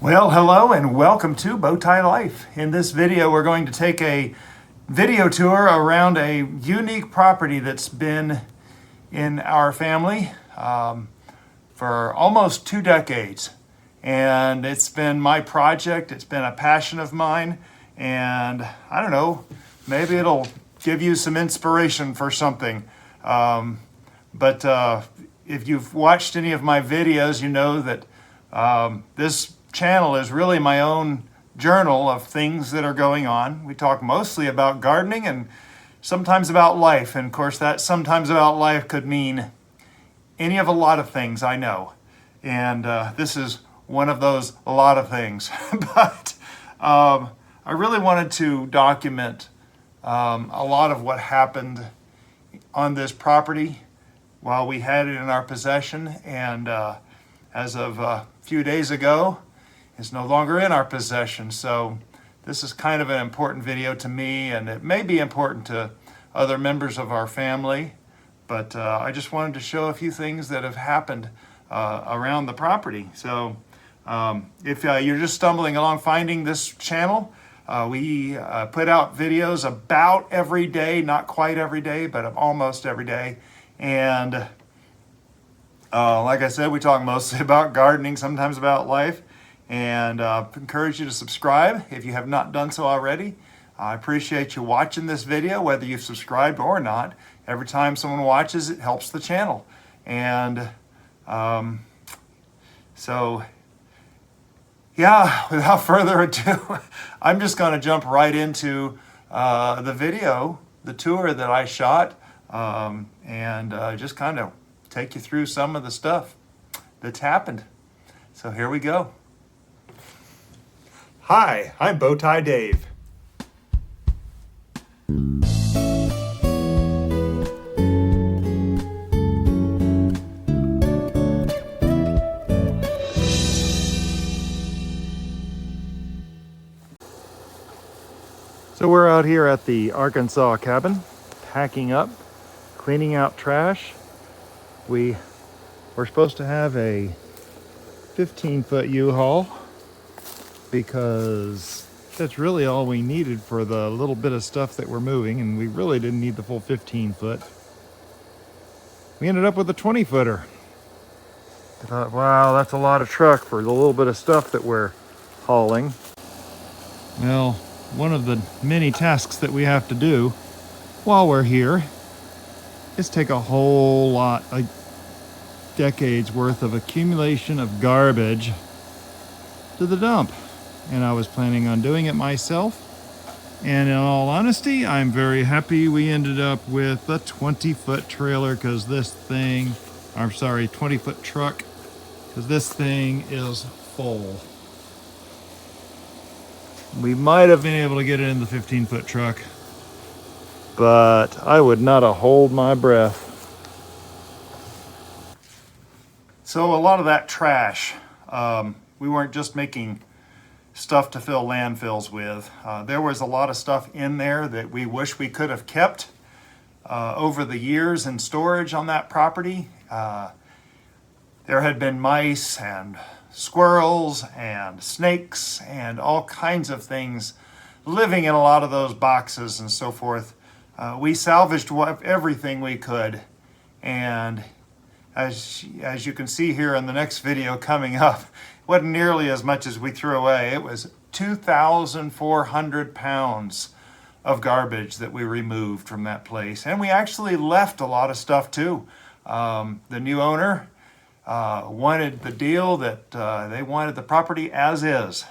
Well, hello and welcome to Bowtie Life. In this video, we're going to take a video tour around a unique property that's been in our family for almost 2 decades. And it's been my project, it's been a passion of mine, and I don't know, maybe it'll give you some inspiration for something. But if you've watched any of my videos, you know that this channel is really my own journal of things that are going on. We talk mostly about gardening and sometimes about life. And of course, that sometimes about life could mean any of a lot of things, I know. And this is one of those a lot of things. But I really wanted to document a lot of what happened on this property while we had it in our possession. And as of a few days ago, it's no longer in our possession. So this is kind of an important video to me, and it may be important to other members of our family, but I just wanted to show a few things that have happened around the property. So if you're just stumbling along finding this channel, we put out videos about every day, not quite every day, but almost every day. And like I said, we talk mostly about gardening, sometimes about life. And encourage you to subscribe if you have not done so already. I appreciate you watching this video, whether you've subscribed or not. Every time someone watches, it helps the channel. And so, yeah, without further ado, I'm just going to jump right into the video, the tour that I shot, and just kind of take you through some of the stuff that's happened. So here we go. Hi, I'm Bowtie Dave. So we're out here at the Arkansas cabin, packing up, cleaning out trash. We were supposed to have a 15-foot U-Haul, because that's really all we needed for the little bit of stuff that we're moving, and we really didn't need the full 15-foot. We ended up with a 20-footer. I thought, wow, that's a lot of truck for the little bit of stuff that we're hauling. Well, one of the many tasks that we have to do while we're here is take a whole lot, like decades worth of accumulation of garbage to the dump. And I was planning on doing it myself. And in all honesty, I'm very happy we ended up with a 20-foot trailer, because this thing, I'm sorry, 20-foot truck, because this thing is full. We might have been able to get it in the 15-foot truck, but I would not have hold my breath. So a lot of that trash, we weren't just making stuff to fill landfills with. There was a lot of stuff in there that we wish we could have kept over the years in storage on that property. There had been mice and squirrels and snakes and all kinds of things living in a lot of those boxes and so forth. We salvaged everything we could, and as you can see here in the next video coming up, wasn't nearly as much as we threw away. It was 2,400 pounds of garbage that we removed from that place. And we actually left a lot of stuff too. The new owner wanted the deal that they wanted the property as is.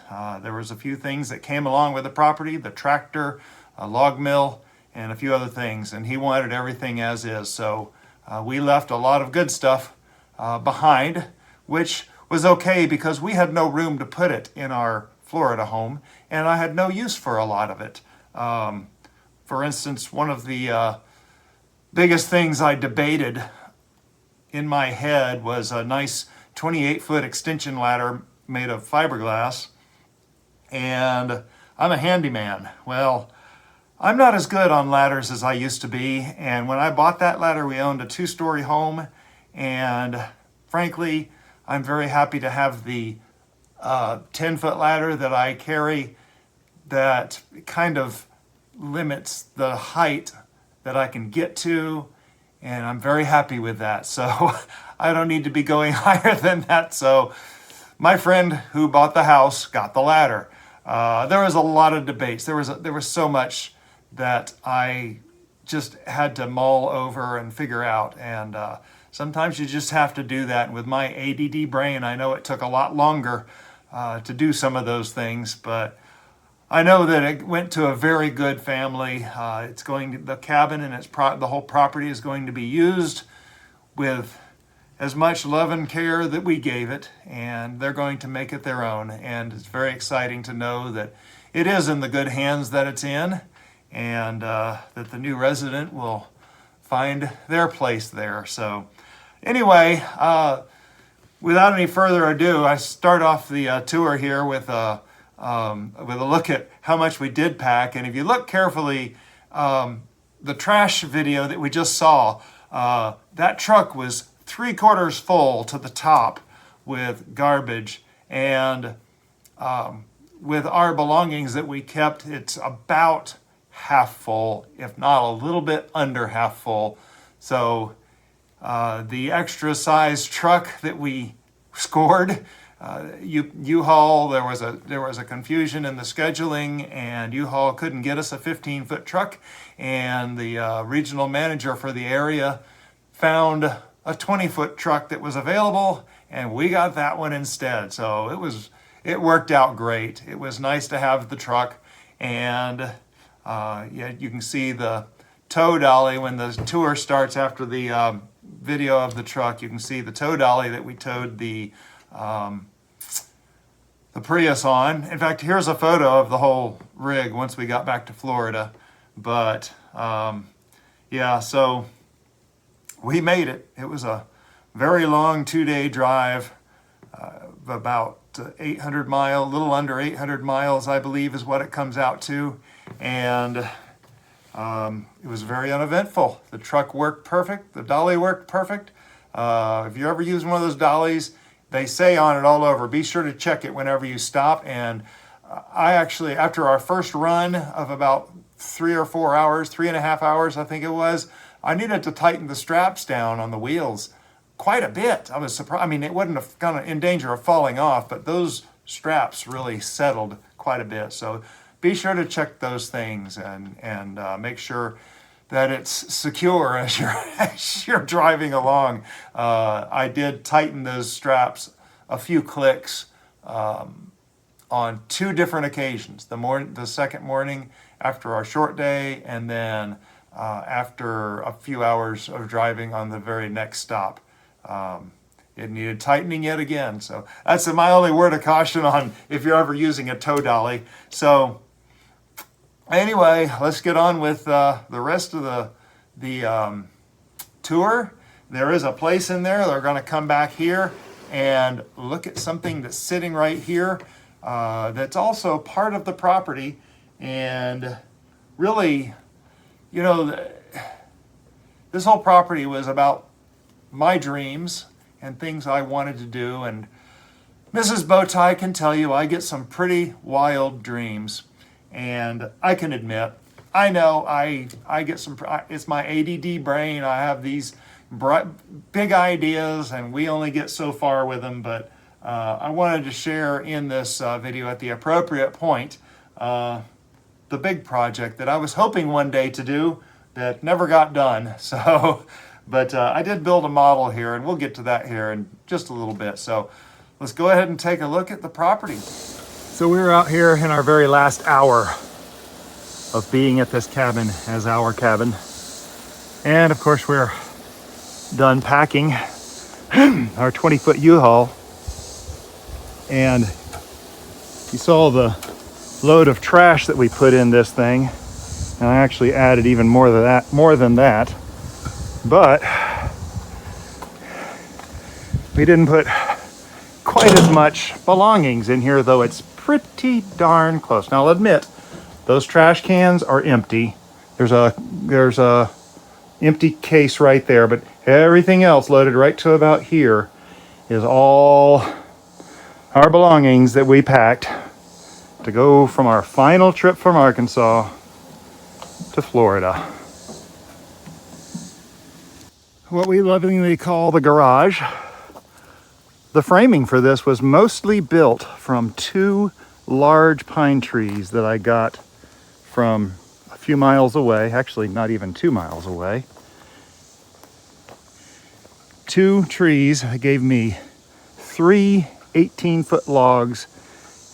There was a few things that came along with the property, the tractor, a log mill, and a few other things. And he wanted everything as is. So we left a lot of good stuff behind, which was okay because we had no room to put it in our Florida home, and I had no use for a lot of it. For instance, one of the biggest things I debated in my head was a nice 28-foot extension ladder made of fiberglass, and I'm a handyman. Well, I'm not as good on ladders as I used to be, and when I bought that ladder, we owned a 2-story home, and frankly, I'm very happy to have the 10-foot ladder that I carry that kind of limits the height that I can get to, and I'm very happy with that. So I don't need to be going higher than that. So my friend who bought the house got the ladder. There was a lot of debates. There was so much that I just had to mull over and figure out. And sometimes you just have to do that. And with my ADD brain, I know it took a lot longer to do some of those things, but I know that it went to a very good family. The cabin and the whole property is going to be used with as much love and care that we gave it, and they're going to make it their own. And it's very exciting to know that it is in the good hands that it's in, and that the new resident will find their place there. So anyway, without any further ado, I start off the tour here with a look at how much we did pack. And if you look carefully, the trash video that we just saw, that truck was 3/4 full to the top with garbage. And with our belongings that we kept, it's about half full, if not a little bit under half full. So the extra size truck that we scored, U-Haul, there was a confusion in the scheduling, and U-Haul couldn't get us a 15-foot truck, and the regional manager for the area found a 20-foot truck that was available, and we got that one instead. So it worked out great. It was nice to have the truck, and yeah, you can see the tow dolly when the tour starts after the video of the truck. You can see the tow dolly that we towed the Prius on. In fact, here's a photo of the whole rig once we got back to Florida. But yeah, so we made it. It was a very long 2-day drive, about 800 miles, a little under 800 miles, I believe is what it comes out to. And it was very uneventful. The truck worked perfect. The dolly worked perfect. If you ever use one of those dollies, they say on it all over, be sure to check it whenever you stop. And I actually, after our first run of about 3 or 4 hours, 3.5 hours, I think it was, I needed to tighten the straps down on the wheels quite a bit. I was surprised. I mean, it wasn't kind of in danger of falling off, but those straps really settled quite a bit. So be sure to check those things and make sure that it's secure as you're driving along. I did tighten those straps a few clicks on 2 different occasions. The second morning after our short day, and then after a few hours of driving on the very next stop. It needed tightening yet again. So that's my only word of caution on if you're ever using a tow dolly. So anyway, let's get on with the rest of the tour. There is a place in there. They're going to come back here and look at something that's sitting right here that's also part of the property. And really, you know, this whole property was about my dreams and things I wanted to do. And Mrs. Bowtie can tell you I get some pretty wild dreams. And I can admit, I know I get some, it's my ADD brain. I have these big ideas and we only get so far with them. But I wanted to share in this video at the appropriate point the big project that I was hoping one day to do that never got done. So, but I did build a model here, and we'll get to that here in just a little bit. So let's go ahead and take a look at the property. So we were out here in our very last hour of being at this cabin as our cabin. And of course we're done packing our 20-foot U-Haul. And you saw the load of trash that we put in this thing. And I actually added even more than that. But we didn't put quite as much belongings in here, though it's pretty darn close. Now I'll admit, those trash cans are empty. There's a empty case right there, but everything else loaded right to about here is all our belongings that we packed to go from our final trip from Arkansas to Florida. What we lovingly call the garage. The framing for this was mostly built from 2 large pine trees that I got from a few miles away, actually not even 2 miles away. 2 trees gave me 3 18-foot logs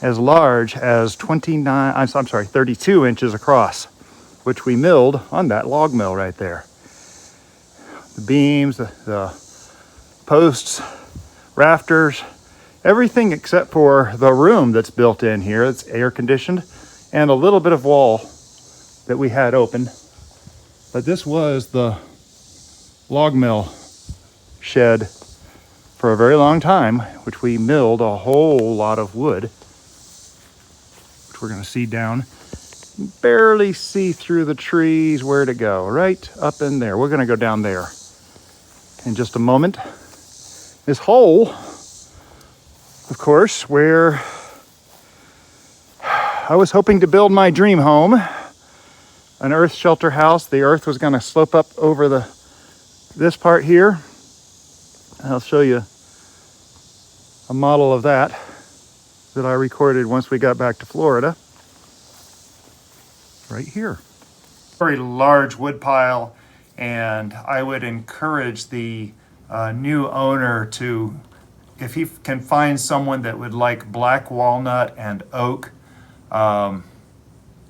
as large as 32 inches across, which we milled on that log mill right there. The beams, the posts, rafters, everything except for the room that's built in here. It's air conditioned and a little bit of wall that we had open. But this was the log mill shed for a very long time, which we milled a whole lot of wood, which we're going to see down. Barely see through the trees where to go. Right up in there. We're going to go down there in just a moment. This hole, of course, where I was hoping to build my dream home, an earth shelter house. The earth was going to slope up over this part here. I'll show you a model of that I recorded once we got back to Florida. Right here. Very large wood pile, and I would encourage the new owner to, if he can find someone that would like black walnut and oak,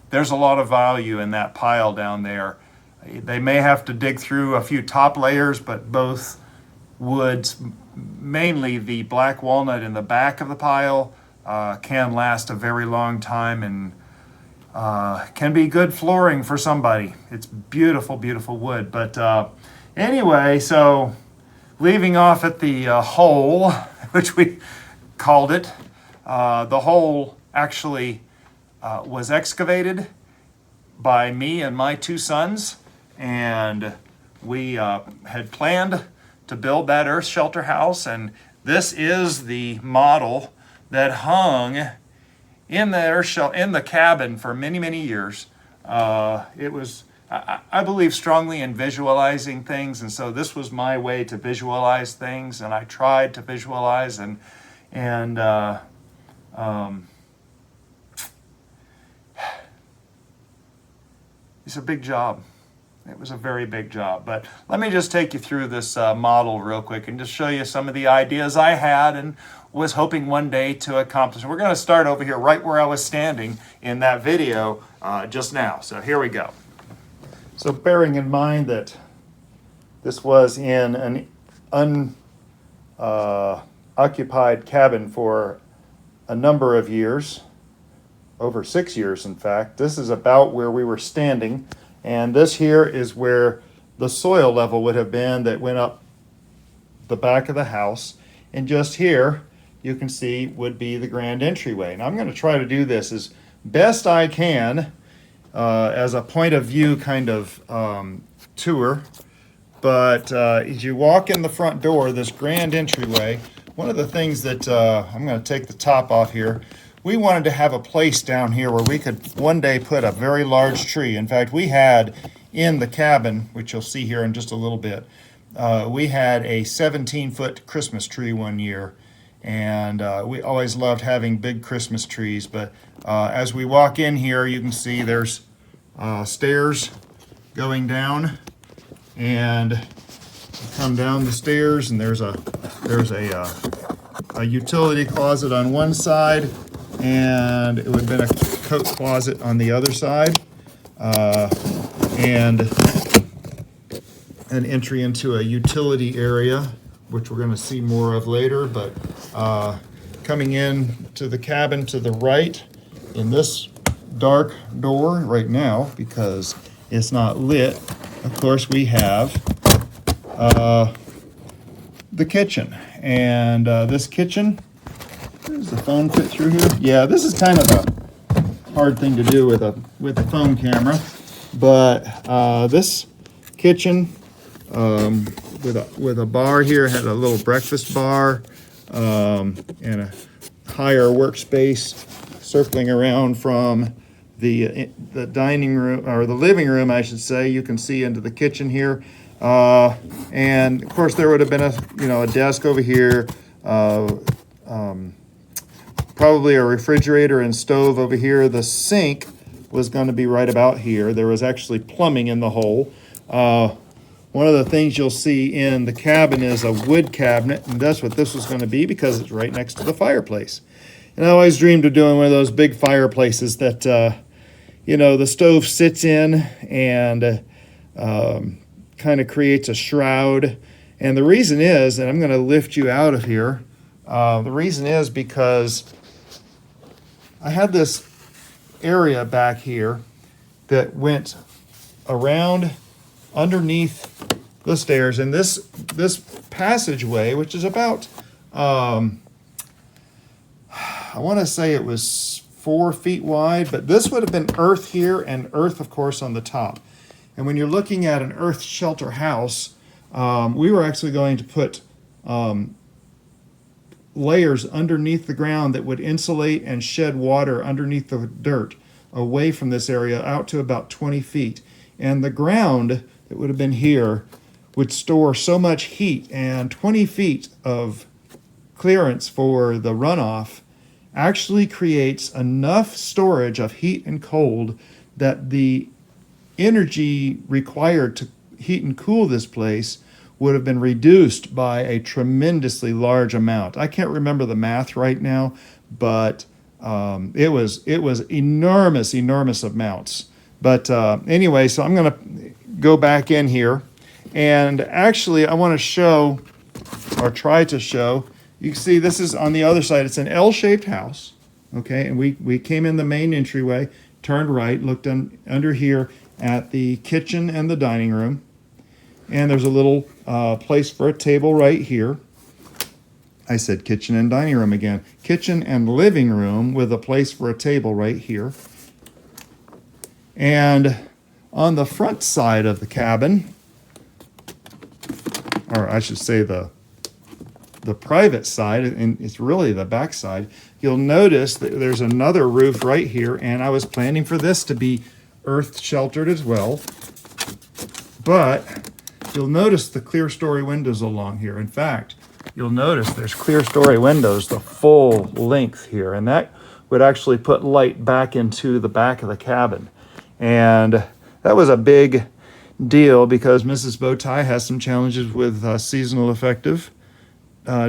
there's a lot of value in that pile down there. They may have to dig through a few top layers, but both woods, mainly the black walnut in the back of the pile, can last a very long time and can be good flooring for somebody. It's beautiful, beautiful wood. But anyway, so leaving off at the hole, which we called it, the hole actually was excavated by me and my 2 sons, and we had planned to build that earth shelter house, and this is the model that hung in the cabin for many, many years. It was, I believe strongly in visualizing things, and so this was my way to visualize things, and I tried to visualize, and it's a big job. It was a very big job, but let me just take you through this model real quick and just show you some of the ideas I had and was hoping one day to accomplish. We're going to start over here right where I was standing in that video just now. So here we go. So bearing in mind that this was in an unoccupied cabin for a number of years, over 6 years in fact, this is about where we were standing. And this here is where the soil level would have been that went up the back of the house. And just here, you can see would be the grand entryway. And I'm going to try to do this as best I can as a point of view kind of tour. But as you walk in the front door, this grand entryway, one of the things that I'm going to take the top off here, we wanted to have a place down here where we could one day put a very large tree. In fact, we had in the cabin, which you'll see here in just a little bit, we had a 17-foot Christmas tree one year. And we always loved having big Christmas trees. But as we walk in here, you can see there's stairs going down. And you come down the stairs, and there's a utility closet on one side, and it would have been a coat closet on the other side, and an entry into a utility area, which we're going to see more of later. But coming in to the cabin to the right, in this dark door right now, because it's not lit, of course we have the kitchen. And this kitchen, does the phone fit through here? Yeah, this is kind of a hard thing to do with a phone camera, but this kitchen with a bar here, had a little breakfast bar and a entire workspace, circling around from the dining room, or the living room, I should say. You can see into the kitchen here. And of course there would have been a desk over here, probably a refrigerator and stove over here. The sink was going to be right about here. There was actually plumbing in the hole. One of the things you'll see in the cabin is a wood cabinet, and that's what this was going to be because it's right next to the fireplace. And I always dreamed of doing one of those big fireplaces that, the stove sits in and kind of creates a shroud. And the reason is, and I'm going to lift you out of here, the reason is because I had this area back here that went around underneath the stairs, and this passageway, which is about I want to say it was 4 feet wide, but this would have been earth here and earth, of course, on the top. And when you're looking at an earth shelter house, we were actually going to put layers underneath the ground that would insulate and shed water underneath the dirt away from this area out to about 20 feet. And the ground that would have been here would store so much heat, and 20 feet of clearance for the runoff actually creates enough storage of heat and cold that the energy required to heat and cool this place would have been reduced by a tremendously large amount. I can't remember the math right now, but it was enormous amounts. But anyway, so I'm going to go back in here, and actually I want to show, or try to show. You can see this is on the other side. It's an L-shaped house, okay? And we came in the main entryway, turned right, looked under here at the kitchen and the dining room. And there's a little place for a table right here. I said kitchen and dining room again. Kitchen and living room with a place for a table right here. And on the front side of the cabin, or I should say the private side, and it's really the back side, you'll notice that there's another roof right here, and I was planning for this to be earth sheltered as well. But you'll notice the clear story windows along here. In fact, you'll notice there's clear story windows the full length here, and that would actually put light back into the back of the cabin. And that was a big deal because Mrs. Bowtie has some challenges with seasonal affective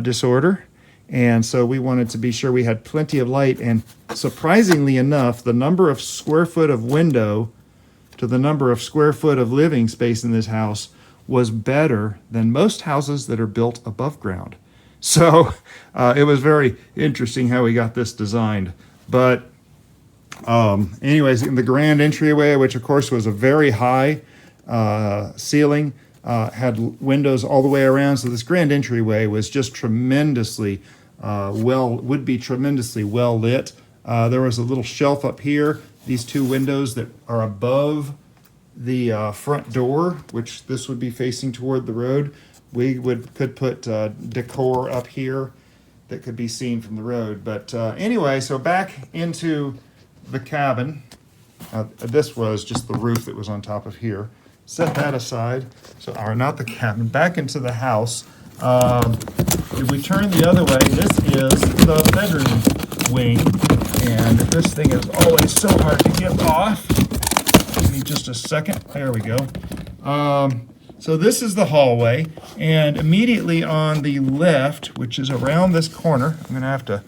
disorder. And so we wanted to be sure we had plenty of light. And surprisingly enough, the number of square foot of window to the number of square foot of living space in this house was better than most houses that are built above ground. So it was very interesting how we got this designed. But anyways, in the grand entryway, which of course was a very high ceiling, had windows all the way around. So this grand entryway was just tremendously would be tremendously well lit. There was a little shelf up here. These two windows that are above the front door, which this would be facing toward the road. We could put decor up here that could be seen from the road. But anyway, so back into the cabin. This was just the roof that was on top of here. Set that aside. So, or not the cabin, back into the house. If we turn the other way, this is the bedroom wing. And this thing is always so hard to get off. Give me just a second. There we go. So this is the hallway. And immediately on the left, which is around this corner, I'm going to have to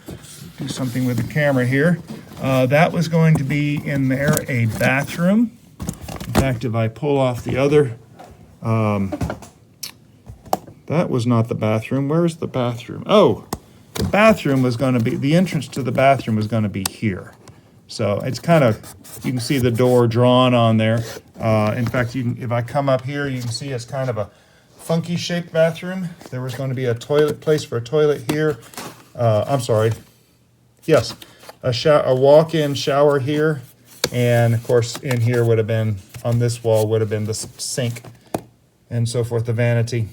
do something with the camera here. That was going to be in there a bathroom. In fact, if I pull off the other, that was not the bathroom. Where's the bathroom? Oh, the bathroom was going to be, the entrance to the bathroom was going to be here. So it's kind of, you can see the door drawn on there. In fact, you can, if I come up here, you can see it's kind of a funky shaped bathroom. There was going to be a toilet, place for a toilet here. I'm sorry. Yes, a walk-in shower here. And of course, in here would have been, on this wall would have been the sink and so forth, the vanity.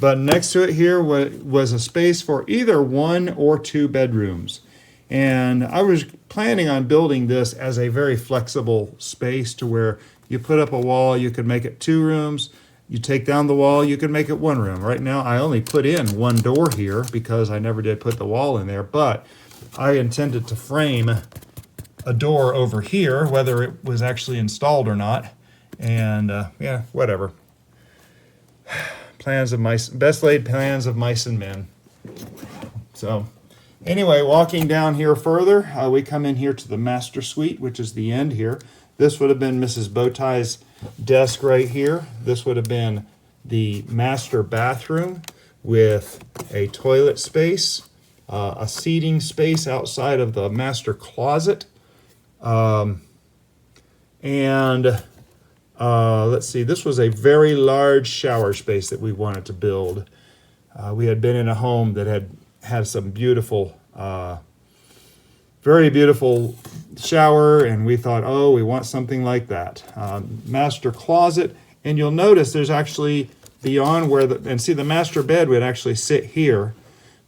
But next to it here was a space for either 1 or 2 bedrooms. And I was planning on building this as a very flexible space to where you put up a wall, you could make it 2 rooms. You take down the wall, you could make it 1 room. Right now, I only put in 1 door here because I never did put the wall in there, but I intended to frame a door over here, whether it was actually installed or not. And yeah, whatever. Plans of mice, best laid plans of mice and men. So anyway, walking down here further, we come in here to the master suite, which is the end here. This would have been Mrs. Bowtie's desk right here. This would have been the master bathroom with a toilet space, a seating space outside of the master closet. Let's see, this was a very large shower space that we wanted to build. We had been in a home that had some beautiful, very beautiful shower, and we thought, oh, we want something like that. Master closet, and you'll notice there's actually beyond where the master bed would actually sit here.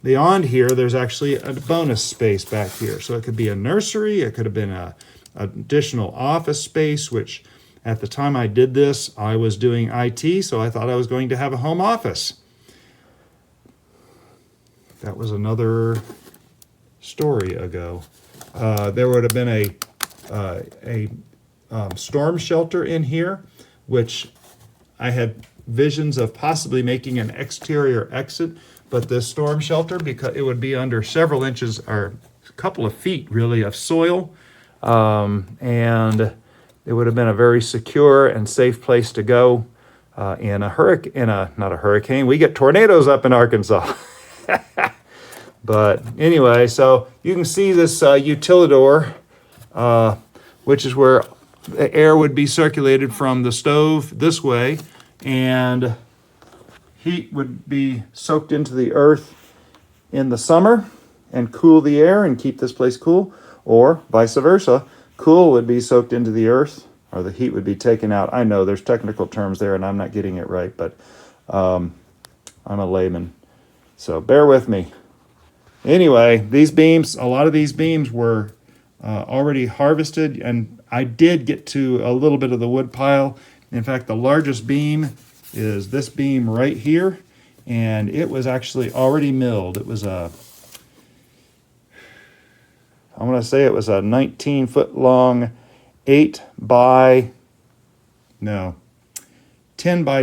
Beyond here, there's actually a bonus space back here. So it could be a nursery, it could have been an additional office space, which at the time I did this, I was doing IT, so I thought I was going to have a home office. That was another story ago. There would have been a storm shelter in here, which I had visions of possibly making an exterior exit, but this storm shelter, because it would be under several inches or a couple of feet really of soil, and it would have been a very secure and safe place to go in a hurricane, not a hurricane, we get tornadoes up in Arkansas. But anyway, so you can see this utilidor, which is where the air would be circulated from the stove this way, and heat would be soaked into the earth in the summer and cool the air and keep this place cool, or vice versa. Cool would be soaked into the earth, or the heat would be taken out. I know there's technical terms there and I'm not getting it right, but I'm a layman, so bear with me. Anyway, these beams, a lot of these beams were already harvested, and I did get to a little bit of the wood pile. In fact, the largest beam is this beam right here, and it was actually already milled. It was I'm going to say it was a 19-foot long 10 by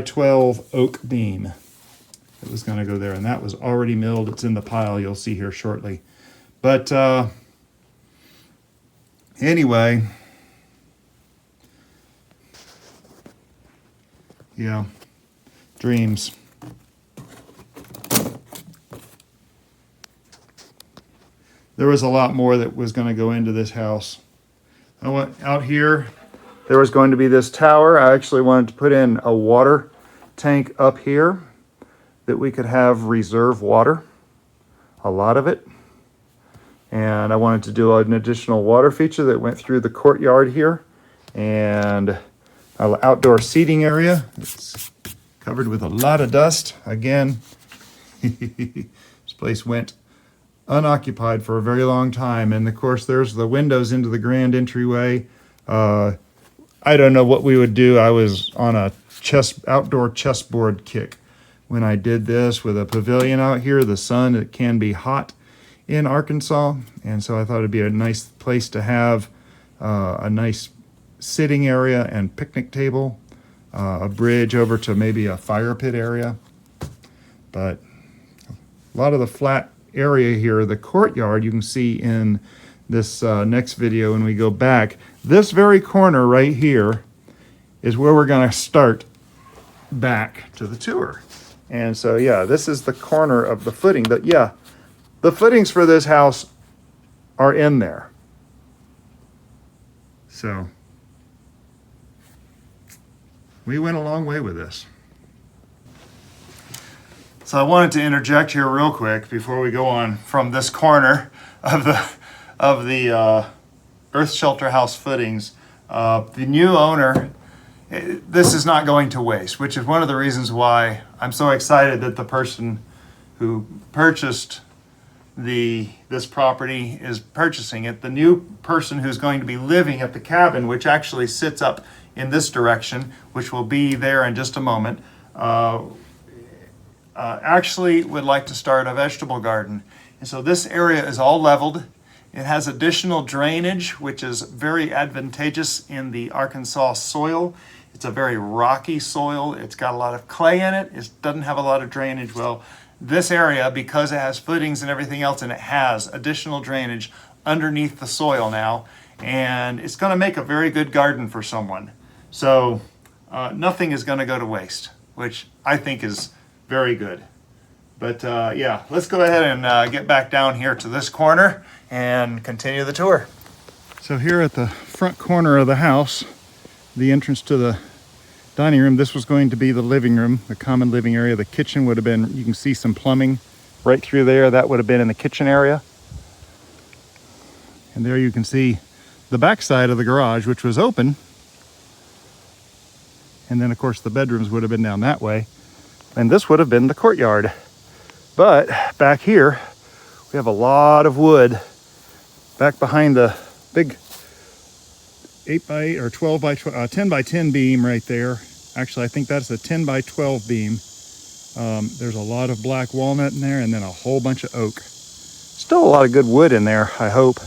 12 oak beam. It was going to go there, and that was already milled. It's in the pile you'll see here shortly. But anyway, yeah, dreams. There was a lot more that was going to go into this house. I went out here. There was going to be this tower. I actually wanted to put in a water tank up here that we could have reserve water, a lot of it. And I wanted to do an additional water feature that went through the courtyard here, and an outdoor seating area. It's covered with a lot of dust. Again, this place went unoccupied for a very long time. And of course, there's the windows into the grand entryway. I don't know what we would do. I was on a outdoor chessboard kick when I did this with a pavilion out here. The sun, it can be hot in Arkansas, and so I thought it'd be a nice place to have a nice sitting area and picnic table, a bridge over to maybe a fire pit area. But a lot of the flat area here, the courtyard, you can see in this next video when we go back. This very corner right here is where we're going to start back to the tour. And so, yeah, this is the corner of the footing. The footings for this house are in there. So we went a long way with this. So I wanted to interject here real quick before we go on from this corner of the Earth Shelter House footings. The new owner, this is not going to waste, which is one of the reasons why I'm so excited that the person who purchased this property is purchasing it. The new person who's going to be living at the cabin, which actually sits up in this direction, which will be there in just a moment, actually would like to start a vegetable garden. And so this area is all leveled. It has additional drainage, which is very advantageous in the Arkansas soil. It's a very rocky soil. It's got a lot of clay in it. It doesn't have a lot of drainage. Well, this area, because it has footings and everything else, and it has additional drainage underneath the soil now, and it's going to make a very good garden for someone. So nothing is going to go to waste, which I think is very good. But yeah, let's go ahead and get back down here to this corner and continue the tour. So here at the front corner of the house, the entrance to the dining room, this was going to be the living room, the common living area. The kitchen would have been, you can see some plumbing right through there. That would have been in the kitchen area. And there you can see the back side of the garage, which was open. And then of course the bedrooms would have been down that way. And this would have been the courtyard. But back here, we have a lot of wood back behind the big 8 by 8 or 12 by 12, 10 by 10 beam right there. Actually, I think that's a 10 by 12 beam. There's a lot of black walnut in there and then a whole bunch of oak. Still a lot of good wood in there, I hope.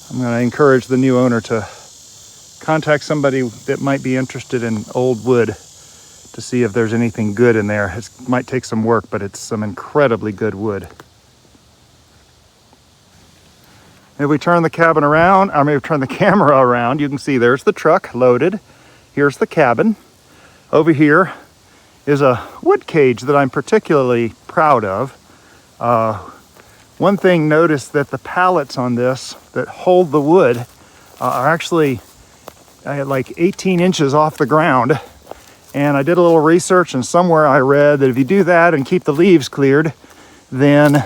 I'm going to encourage the new owner to contact somebody that might be interested in old wood to see if there's anything good in there. It might take some work, but it's some incredibly good wood. If we turn the cabin around, turn the camera around, you can see there's the truck loaded. Here's the cabin. Over here is a wood cage that I'm particularly proud of. One thing, notice that the pallets on this that hold the wood are actually like 18 inches off the ground. And I did a little research, and somewhere I read that if you do that and keep the leaves cleared, then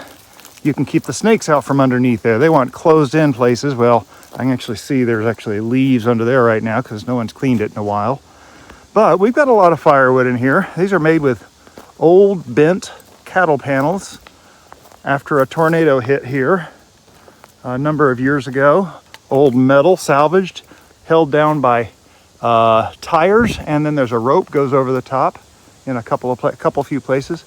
you can keep the snakes out from underneath there. They want closed in places. Well, I can actually see there's actually leaves under there right now because no one's cleaned it in a while. But we've got a lot of firewood in here. These are made with old bent cattle panels after a tornado hit here a number of years ago. Old metal salvaged, held down by tires, and then there's a rope goes over the top in a few places.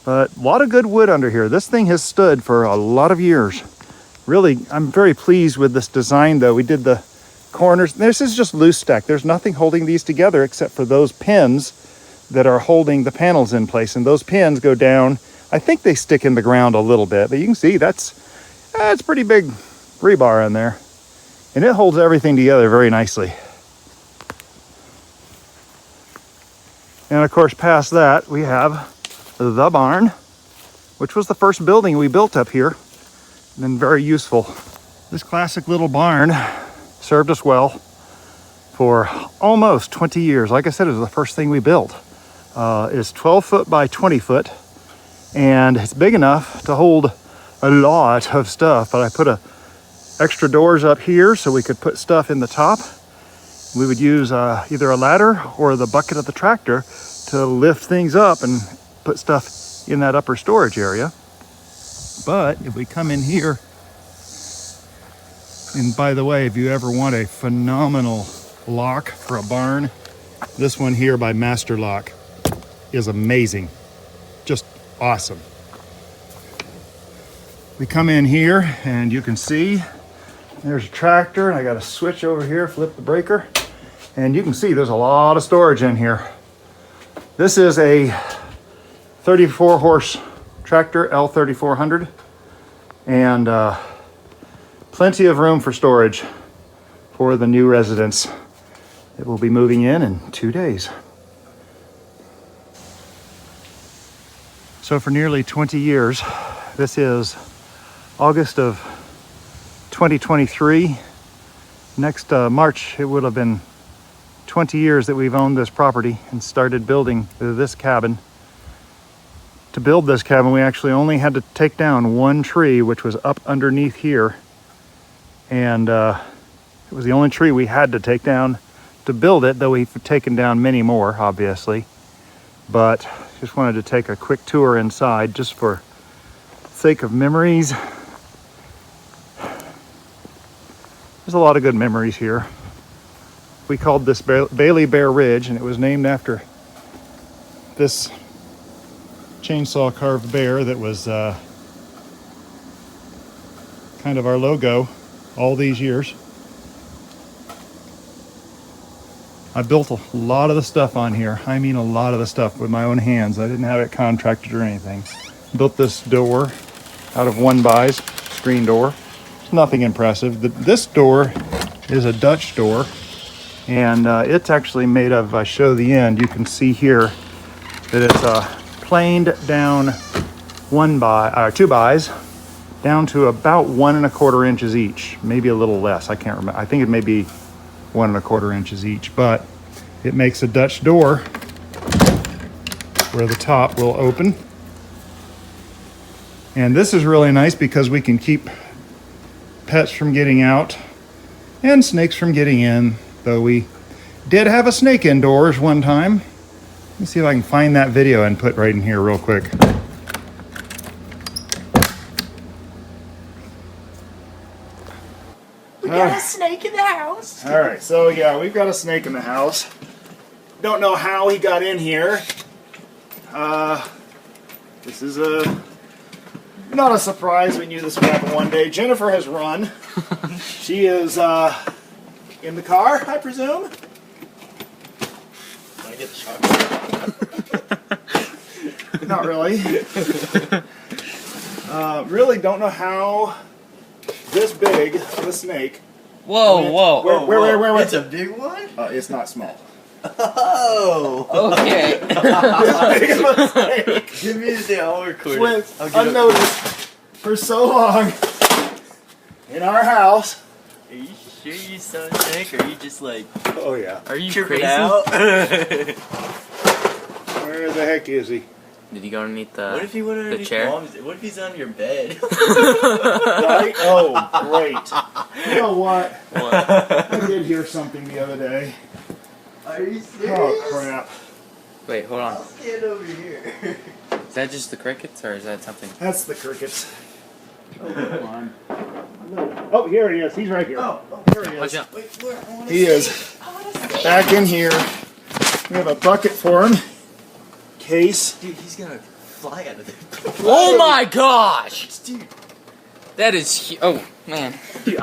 But a lot of good wood under here. This thing has stood for a lot of years. Really, I'm very pleased with this design though. We did the corners. This is just loose stack. There's nothing holding these together except for those pins that are holding the panels in place. And those pins go down. I think they stick in the ground a little bit, but you can see that's pretty big rebar in there. And it holds everything together very nicely. And of course, past that, we have the barn, which was the first building we built up here. Been very useful. This classic little barn served us well for almost 20 years. Like I said, it was the first thing we built. It's 12 foot by 20 foot, and it's big enough to hold a lot of stuff. But I put extra doors up here so we could put stuff in the top. We would use either a ladder or the bucket of the tractor to lift things up and put stuff in that upper storage area. But if we come in here, and by the way, if you ever want a phenomenal lock for a barn, this one here by Master Lock is amazing. Just awesome. We come in here and you can see there's a tractor, and I got a switch over here, flip the breaker, and you can see there's a lot of storage in here. This is a 34 horse tractor, L3400, and plenty of room for storage for the new residents that will be moving in 2 days. So for nearly 20 years, this is August of 2023. Next March, it would have been 20 years that we've owned this property and started building this cabin. To build this cabin, we actually only had to take down one tree, which was up underneath here. And it was the only tree we had to take down to build it, though we've taken down many more, obviously. But just wanted to take a quick tour inside just for sake of memories. There's a lot of good memories here. We called this Bailey Bear Ridge, and it was named after this chainsaw carved bear that was kind of our logo all these years. I built a lot of the stuff on here. I mean a lot of the stuff with my own hands. I didn't have it contracted or anything. Built this door out of 1-bys, screen door. It's nothing impressive. This door is a Dutch door, and it's actually made of, I show the end, you can see here that it's planed down 2-bys down to about 1 1/4 inches each, maybe a little less. I can't remember. I think it may be 1 1/4 inches each, but it makes a Dutch door where the top will open. And this is really nice because we can keep pets from getting out and snakes from getting in, though we did have a snake indoors one time. Let me see if I can find that video and put right in here real quick. We got a snake in the house. All right, so yeah, we've got a snake in the house. Don't know how he got in here. This is not a surprise. We knew this would happen one day. Jennifer has run. She is in the car, I presume. Can I get the shotgun? Not really. Really don't know how this big of a snake. Whoa. Where? It's a big one? It's not small. Oh! Okay. Big of a snake. Give me the thing, I'll record Went it. unnoticed for so long in our house. Are you sure you saw a snake, or are you just like... Oh yeah. Are you tripping crazy? out? Where the heck is he? Did you go underneath the What if he went underneath chair? Mom's? What if he's on your bed? Right? Oh, great. You know what? I did hear something the other day. Are you serious? Oh crap. Wait, hold on. I'll stand over here. Is that just the crickets, or is that something? That's the crickets. Oh, come on. Oh, here he is. He's right here. Oh, Here he Watch is. out. wait, where? I wanna He see. is back in here. We have a bucket for him. Case. Dude, he's gonna fly out of there. Oh my gosh! Dude, That is oh, man. dude, Dude,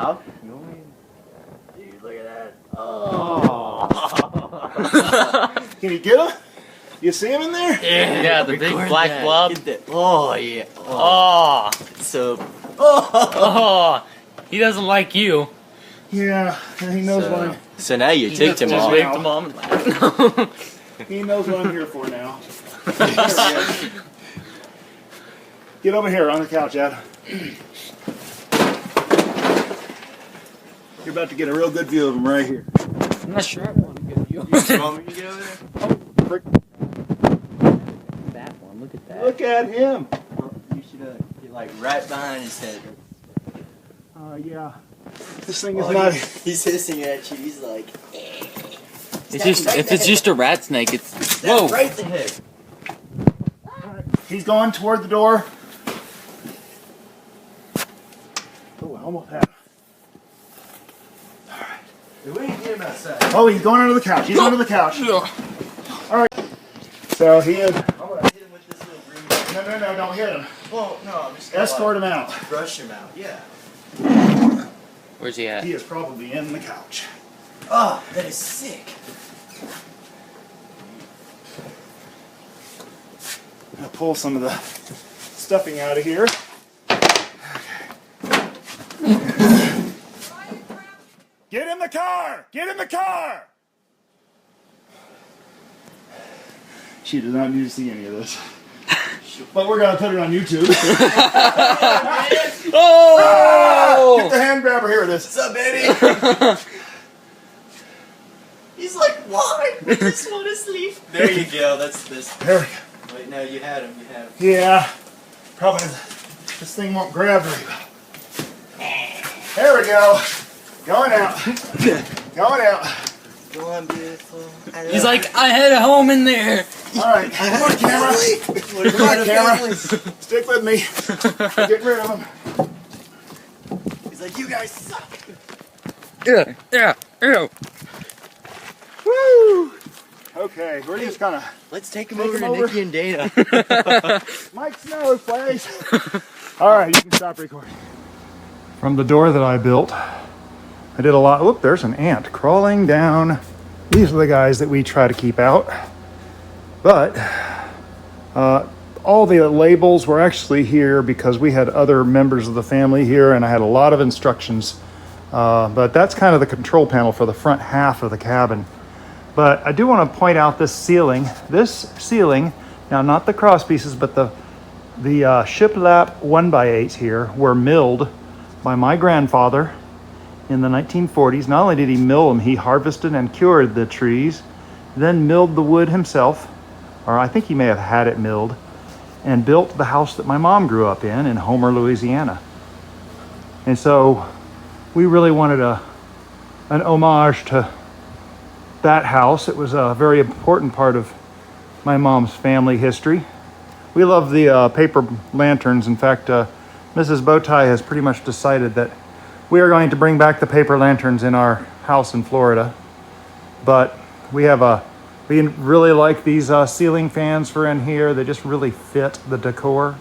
look at that. Oh. Can you get him? You see him in there? Yeah, the big Record black that. blob. Get that. Oh, yeah. Oh. So... Oh. He doesn't like you. Yeah, he knows what I'm, So now you ticked him Just off. wave to mom and laugh. he knows what I'm here for now. There he is. Get over here on the couch, Ed. You're about to get a real good view of him right here. I'm not sure I want to get you. You want me to get over there? That one, look at that. Look at him. You should get like right behind his head. Yeah. This thing is Oh, not. he's hissing at you. He's like, It's just if it's just a rat snake, it's whoa, whoa. right there. He's going toward the door. Oh, I almost had him. We ain't get him outside. Oh, he's going under the couch. He's under the couch. All right. So he is. I'm gonna hit him with this little green. No, don't hit him. Well, no, I'm just gonna Escort him out. brush him out. Yeah. Where's he at? He is probably in the couch. Oh, that is sick. I'll pull some of the stuffing out of here. Get in the car! Get in the car! She does not need to see any of this. But we're going to put it on YouTube. Oh! Get the hand grabber. Here it is. What's up, baby? He's like, why? I just want to sleep. There you go. That's this. There we go. Wait, no, you had him. You had him. Yeah. Probably this thing won't grab very well. There we go. Going out. Going out. Go on, beautiful. He's like, I had a home in there. All right, come on, camera. Come on, camera. Stick with me. I'm getting rid of him. He's like, you guys suck. Yeah. Woo! Okay, we're just gonna Let's take him Take over him to over. Nikki and Dana. Mike Snow's place. All right, you can stop recording. From the door that I built, I did a lot. Whoop, there's an ant crawling down. These are the guys that we try to keep out. But all the labels were actually here because we had other members of the family here, and I had a lot of instructions. But that's kind of the control panel for the front half of the cabin. But I do want to point out this ceiling. This ceiling, now not the cross pieces, but the shiplap 1x8s here were milled by my grandfather in the 1940s. Not only did he mill them, he harvested and cured the trees, then milled the wood himself, or I think he may have had it milled, and built the house that my mom grew up in Homer, Louisiana. And so we really wanted an homage to that house. It was a very important part of my mom's family history. We love the paper lanterns. In fact, Mrs. Bowtie has pretty much decided that we are going to bring back the paper lanterns in our house in Florida. But we really like these ceiling fans for in here. They just really fit the decor.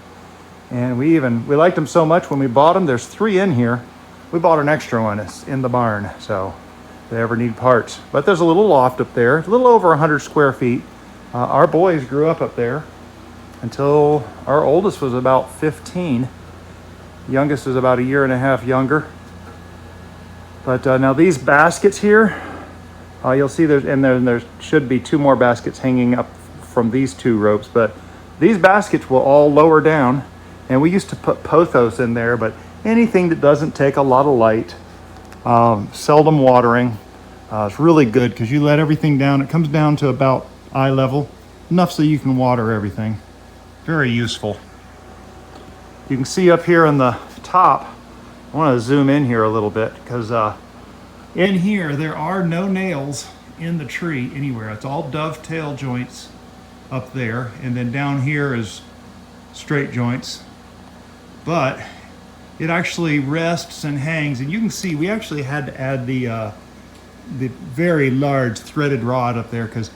And we liked them so much when we bought them. There's 3 in here. We bought an extra one. It's in the barn, so if they ever need parts. But there's a little loft up there, a little over 100 square feet. Our boys grew up there until our oldest was about 15. Youngest is about a year and a half younger. But now these baskets here, you'll see there should be 2 more baskets hanging up from these 2 ropes. But these baskets will all lower down, and we used to put pothos in there, but anything that doesn't take a lot of light, seldom watering, it's really good because you let everything down. It comes down to about eye level, enough so you can water everything. Very useful. You can see up here on the top, I want to zoom in here a little bit because in here there are no nails in the tree anywhere. It's all dovetail joints up there, and then down here is straight joints. But it actually rests and hangs, and you can see we actually had to add the very large threaded rod up there because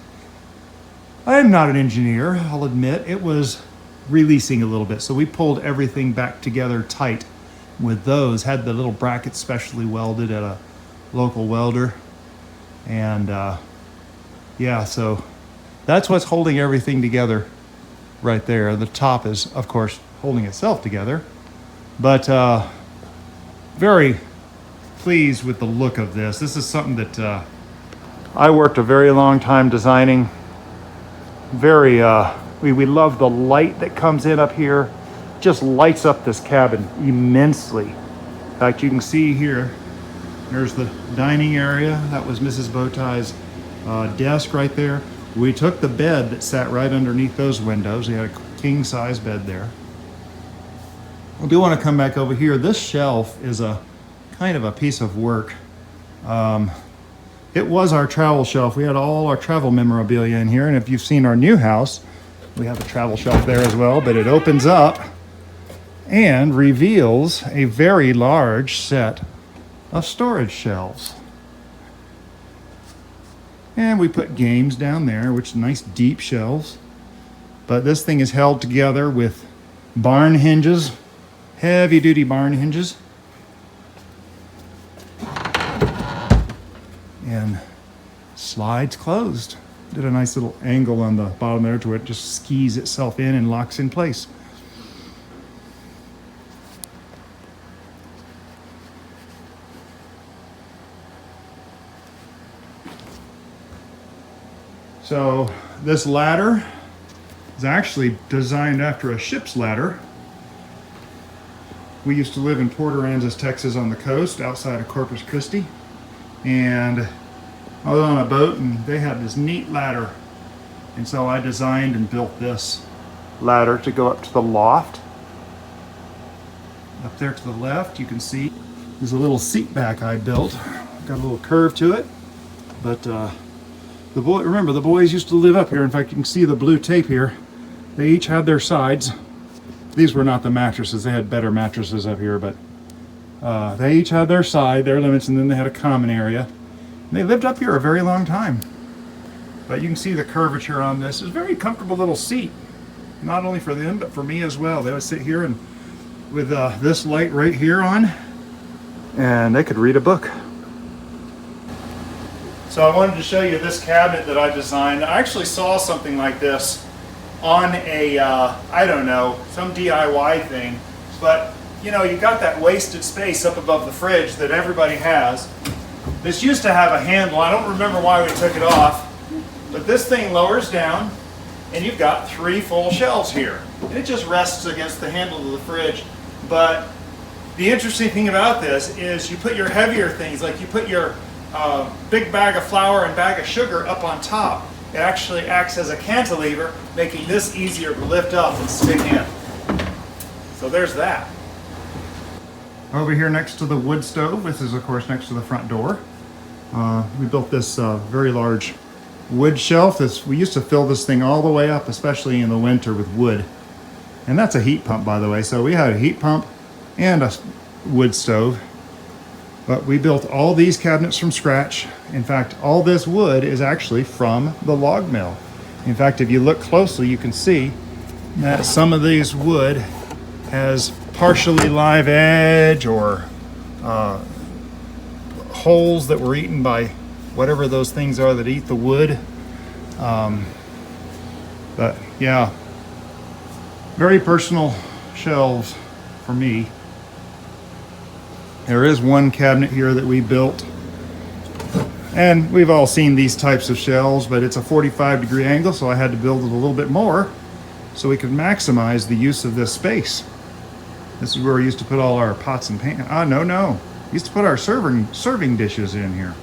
I am not an engineer, I'll admit. It was releasing a little bit, so we pulled everything back together tight with those. Had the little brackets specially welded at a local welder, and yeah, so that's what's holding everything together right there. The top is, of course, holding itself together. But very pleased with the look of this. This is something that I worked a very long time designing. We love the light that comes in up here. Just lights up this cabin immensely. In fact, you can see here, there's the dining area. That was Mrs. Bowtie's desk right there. We took the bed that sat right underneath those windows. We had a king size bed there. I do want to come back over here. This shelf is a kind of a piece of work. It was our travel shelf. We had all our travel memorabilia in here, and if you've seen our new house, we have a travel shelf there as well, but it opens up and reveals a very large set of storage shelves. And we put games down there, which are nice deep shelves. But this thing is held together with barn hinges, heavy duty barn hinges. And slides closed. Did a nice little angle on the bottom there to where it just skis itself in and locks in place. So this ladder is actually designed after a ship's ladder. We used to live in Port Aransas, Texas on the coast outside of Corpus Christi. And I was on a boat and they had this neat ladder. And so I designed and built this ladder to go up to the loft. Up there to the left, you can see there's a little seat back I built. Got a little curve to it. But remember, the boys used to live up here. In fact, you can see the blue tape here. They each had their sides. These were not the mattresses. They had better mattresses up here, but they each had their side, their limits, and then they had a common area. And they lived up here a very long time. But you can see the curvature on this. It's a very comfortable little seat, not only for them, but for me as well. They would sit here and with this light right here on, and they could read a book. So I wanted to show you this cabinet that I designed. I actually saw something like this on a, I don't know, some DIY thing. But, you know, you got that wasted space up above the fridge that everybody has. This used to have a handle. I don't remember why we took it off. But this thing lowers down, and you've got 3 full shelves here. And it just rests against the handle of the fridge. But the interesting thing about this is you put your heavier things, like you put your big bag of flour and bag of sugar up on top. It actually acts as a cantilever, making this easier to lift up and stick in. So there's that. Over here next to the wood stove, this is of course next to the front door. We built this very large wood shelf. We used to fill this thing all the way up, especially in the winter, with wood. And that's a heat pump, by the way. So we had a heat pump and a wood stove. But we built all these cabinets from scratch. In fact, all this wood is actually from the log mill. In fact, if you look closely, you can see that some of these wood has partially live edge or holes that were eaten by whatever those things are that eat the wood. But yeah, very personal shelves for me. There is one cabinet here that we built, and we've all seen these types of shelves, but it's a 45-degree angle, so I had to build it a little bit more so we could maximize the use of this space. This is where we used to put all our pots and pans. No. We used to put our serving dishes in here.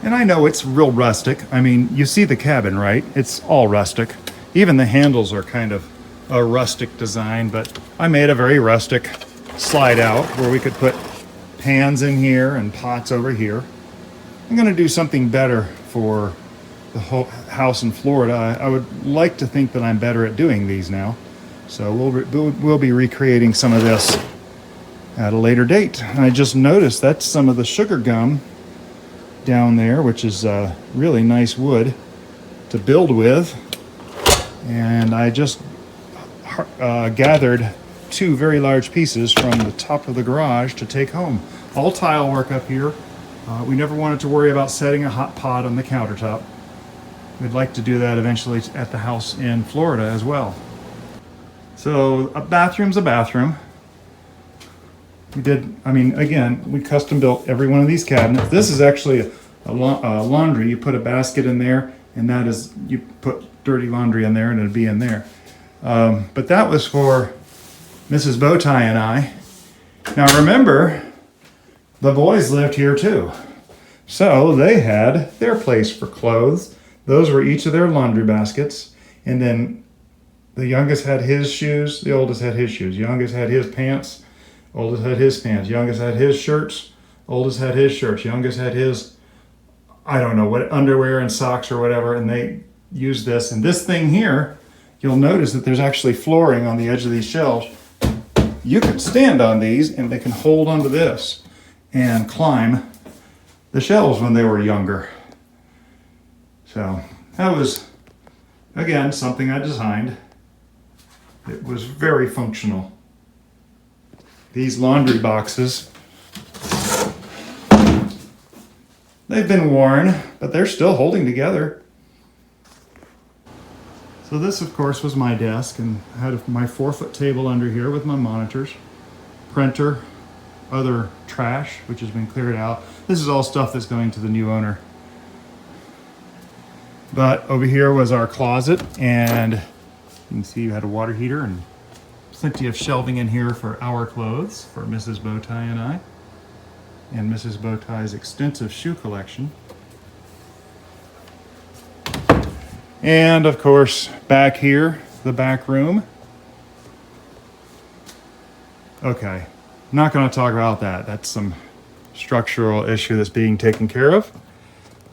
And I know it's real rustic. I mean, you see the cabin, right? It's all rustic. Even the handles are kind of a rustic design, but I made a very rustic slide out where we could put pans in here and pots over here. I'm going to do something better for the whole house in Florida. I would like to think that I'm better at doing these now. So we'll be recreating some of this at a later date. And I just noticed that's some of the sugar gum down there, which is really nice wood to build with. And I just gathered 2 very large pieces from the top of the garage to take home. All tile work up here. We never wanted to worry about setting a hot pot on the countertop. We'd like to do that eventually at the house in Florida as well. So a bathroom's a bathroom. We custom built every one of these cabinets. This is actually a laundry. You put a basket in there, and that is, you put dirty laundry in there and it'll be in there. But that was for Mrs. Bowtie and I. Now remember, the boys lived here too. So they had their place for clothes. Those were each of their laundry baskets. And then the youngest had his shoes, the oldest had his shoes. Youngest had his pants, oldest had his pants. Youngest had his shirts, oldest had his shirts. Youngest had his, I don't know, what underwear and socks or whatever, and they used this. And this thing here, you'll notice that there's actually flooring on the edge of these shelves. You can stand on these and they can hold onto this and climb the shelves when they were younger. So that was, again, something I designed. It was very functional. These laundry boxes, they've been worn, but they're still holding together. So this, of course, was my desk, and I had my 4-foot table under here with my monitors, printer, other trash, which has been cleared out. This is all stuff that's going to the new owner. But over here was our closet, and you can see you had a water heater and plenty of shelving in here for our clothes, for Mrs. Bowtie and I, and Mrs. Bowtie's extensive shoe collection. And of course, back here, the back room. Okay, not going to talk about that. That's some structural issue that's being taken care of.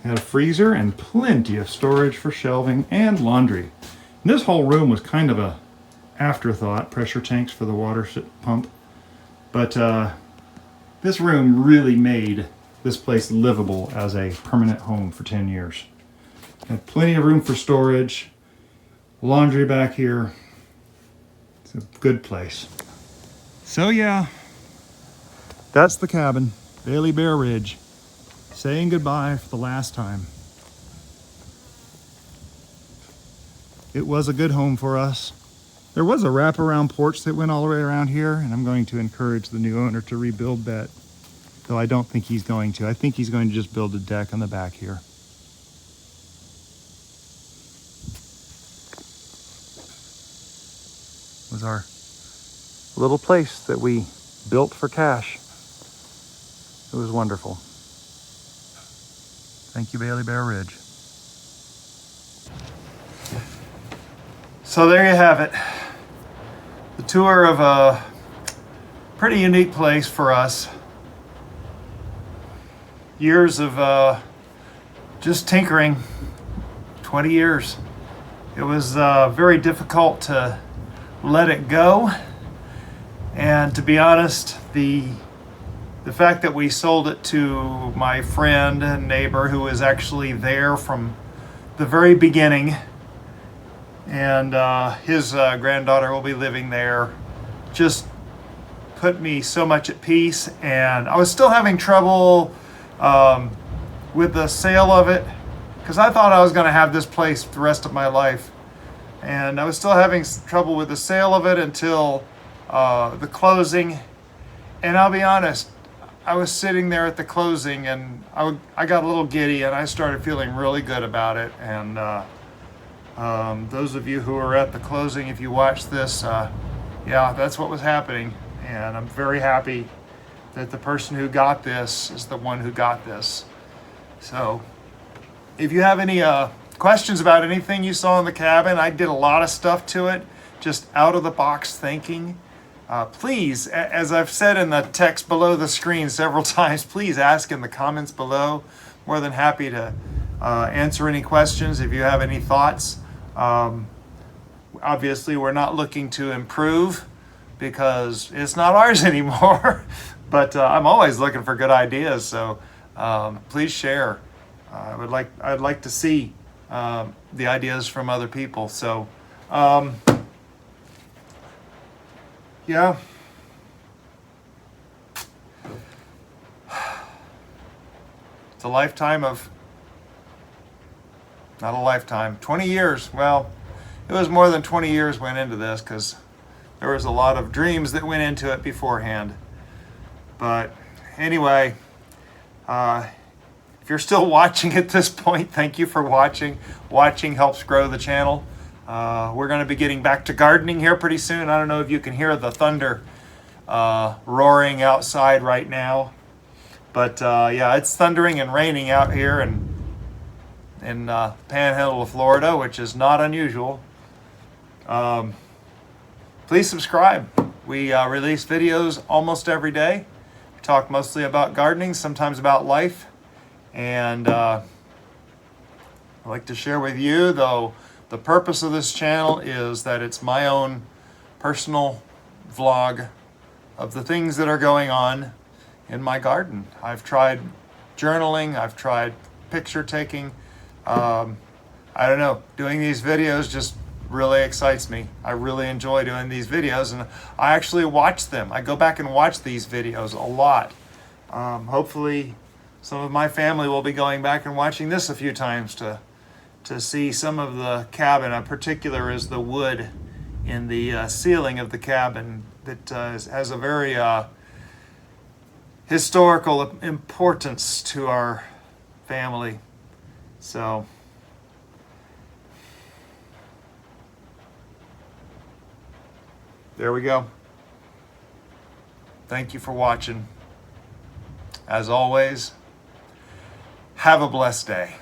Had a freezer and plenty of storage for shelving and laundry. And this whole room was kind of a afterthought, pressure tanks for the water pump. But this room really made this place livable as a permanent home for 10 years. Had plenty of room for storage, laundry back here. It's a good place. So yeah, that's the cabin, Bailey Bear Ridge. Saying goodbye for the last time. It was a good home for us. There was a wraparound porch that went all the way around here, and I'm going to encourage the new owner to rebuild that, though I don't think he's going to. I think he's going to just build a deck on the back here. Was our little place that we built for cash. It was wonderful. Thank you, Bailey Bear Ridge. So there you have it. The tour of a pretty unique place for us. Years of just tinkering, 20 years. It was very difficult to let it go. And to be honest, the fact that we sold it to my friend and neighbor who was actually there from the very beginning, and his granddaughter will be living there, just put me so much at peace. And I was still having trouble with the sale of it, because I thought I was going to have this place the rest of my life. And I was still having trouble with the sale of it until the closing. And I'll be honest, I was sitting there at the closing, and I got a little giddy, and I started feeling really good about it. And those of you who are at the closing, if you watch this, yeah, that's what was happening. And I'm very happy that the person who got this is the one who got this. So if you have any questions about anything you saw in the cabin, I did a lot of stuff to it, just out of the box thinking. Please, as I've said in the text below the screen several times, please ask in the comments below. More than happy to answer any questions if you have any thoughts. Obviously, we're not looking to improve because it's not ours anymore. But I'm always looking for good ideas, so please share. I'd like to see the ideas from other people. So. Yeah. It's a lifetime of, not a lifetime, 20 years. Well, it was more than 20 years went into this, because there was a lot of dreams that went into it beforehand. But anyway, if you're still watching at this point, thank you for watching. Watching helps grow the channel. We're going to be getting back to gardening here pretty soon. I don't know if you can hear the thunder roaring outside right now. But yeah, it's thundering and raining out here in Panhandle of Florida, which is not unusual. Please subscribe. We release videos almost every day. We talk mostly about gardening, sometimes about life. And I'd like to share with you, though, the purpose of this channel is that it's my own personal vlog of the things that are going on in my garden. I've tried journaling, I've tried picture taking. I don't know, doing these videos just really excites me. I really enjoy doing these videos, and I actually watch them. I go back and watch these videos a lot. Hopefully some of my family will be going back and watching this a few times to see some of the cabin. In particular is the wood in the ceiling of the cabin that has a very historical importance to our family. So there we go. Thank you for watching. As always, have a blessed day.